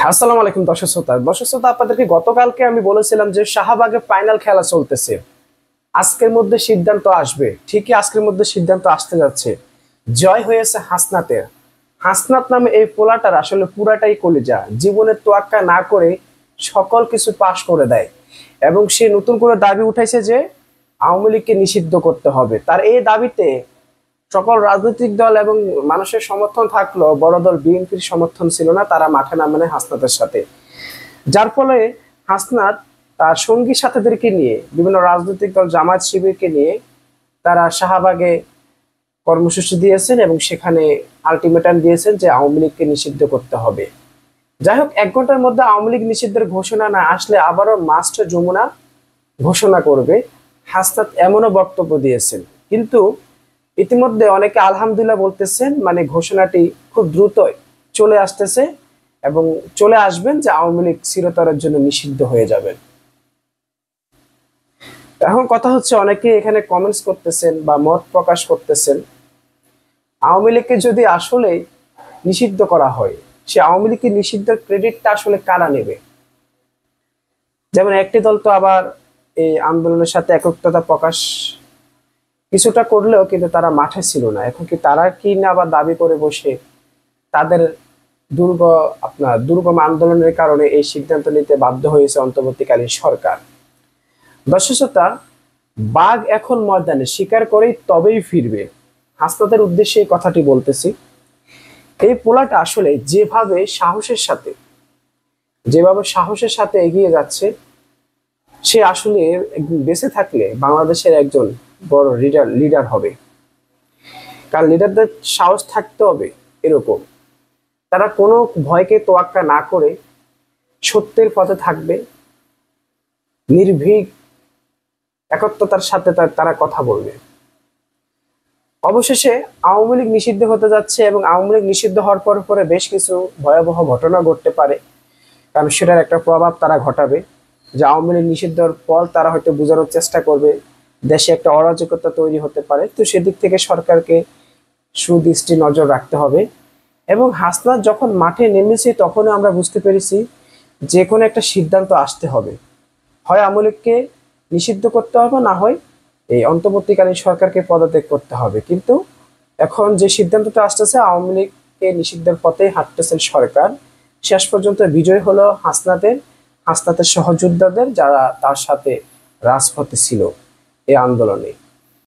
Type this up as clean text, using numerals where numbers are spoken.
আসসালামু আলাইকুম দর্শক শ্রোতা আপনাদেরকে গতকালকে আমি বলেছিলাম যে শাহবাগে ফাইনাল খেলা চলতেছে। আজকের মধ্যে সিদ্ধান্ত আসবে, ঠিকই আজকের মধ্যে সিদ্ধান্ত আসতে যাচ্ছে। জয় হয়েছে হাসনাতের। হাসনাত নামে এই পোলাটার আসলে পুরাটাই কলিজা, জীবনের তোয়াক্কা না করে সকল কিছু পাশ করে দেয়। এবং সে নতুন করে দাবি উঠাইছে যে আওয়ামী লীগকে নিষিদ্ধ করতে হবে। তার এই দাবিতে সকল রাজনৈতিক দল এবং মানুষের সমর্থন থাকলেও বড় দল বিএনপির সমর্থন ছিল না, তারা মাঠে নামে হাসনাতের সাথে। যার ফলে হাসনাত তার সঙ্গী সাথীদেরকে নিয়ে, বিভিন্ন রাজনৈতিক দল জামায়াত শিবিরকে নিয়ে তারা শাহবাগে কর্মসূচি দিয়েছেন এবং সেখানে আলটিমেটাম দিয়েছেন যে আওয়ামী লীগকে নিষিদ্ধ করতে হবে। যাই হোক, 1 ঘন্টার মধ্যে আওয়ামী লীগ নিষিদ্ধের ঘোষণা না আসলে আবারও মাস্ট যমুনা ঘোষণা করবে, হাসনাত এমনও বক্তব্য দিয়েছেন। কিন্তু ইতিমধ্যে অনেকে আলহামদুলিল্লাহ বলতেছেন, মানে ঘোষণাটি খুব দ্রুতই চলে আসতেছে এবং চলে আসবেন যে আওয়ামী লীগ চিরতরের জন্য নিষিদ্ধ হয়ে যাবেন। এখন কথা হচ্ছে, অনেকে এখানে কমেন্টস করতেছেন বা মত প্রকাশ করতেছেন, আওয়ামী লীগকে যদি আসলে নিষিদ্ধ করা হয়, সে আওয়ামী লীগকে নিষিদ্ধের ক্রেডিটটা আসলে কারা নেবে? যেমন একটি দল তো আবার এই আন্দোলনের সাথে একত্রতা প্রকাশ কিছুটা করলেও কিন্তু তারা মাঠে ছিল না। এখন কি তারা কি না আবার দাবি করে বসে তাদের দুর্গম আন্দোলনের কারণে এই সিদ্ধান্ত নিতে বাধ্য হয়েছে অন্তর্বর্তীকালীন সরকার। দর্শক শ্রোতা, বাঘ এখন ময়দানে শিকার করেই তবেই ফিরবে, হাসনাতের উদ্দেশ্যে এই কথাটি বলতেছি। এই পোলাটা আসলে যেভাবে সাহসের সাথে এগিয়ে যাচ্ছে, সে আসলে বেঁচে থাকলে বাংলাদেশের একজন বড় লিডার হবে। কারণ লিডারদের সাহস থাকতে হবে এরকম, তারা কোনো ভয়কে তোয়াক্কা না করে সত্যের পথে থাকবে, নির্ভীক একত্রতার সাথে তারা কথা বলবে। অবশেষে আওয়ামী লীগ নিষিদ্ধ হতে যাচ্ছে এবং আওয়ামী লীগ নিষিদ্ধ হওয়ার পরে বেশ কিছু ভয়াবহ ঘটনা ঘটতে পারে। কারণ সেটার একটা প্রভাব তারা ঘটাবে, যে আওয়ামী লীগ নিষিদ্ধর পর তারা হয়তো বোঝানোর চেষ্টা করবে দেশে একটা অরাজকতা তৈরি হতে পারে। তো সেদিক থেকে সরকারকে সুদৃষ্টি নজর রাখতে হবে। এবং হাসনাত যখন মাঠে নেমেছে তখনই আমরা বুঝতে পেরেছি যে কোনো একটা সিদ্ধান্ত আসতে হবে, হয় আওয়ামী লীগকে নিষিদ্ধ করতে হবে, না হয় এই অন্তর্বর্তীকালীন সরকারকে পদত্যাগ করতে হবে। কিন্তু এখন যে সিদ্ধান্তটা আসতেছে, আওয়ামী লীগকে নিষিদ্ধের পথে হাঁটতেছেন সরকার। শেষ পর্যন্ত বিজয় হলো হাসনাতের সহযোদ্ধাদের, যারা তার সাথে রাজপথে ছিল এই আন্দোলনে।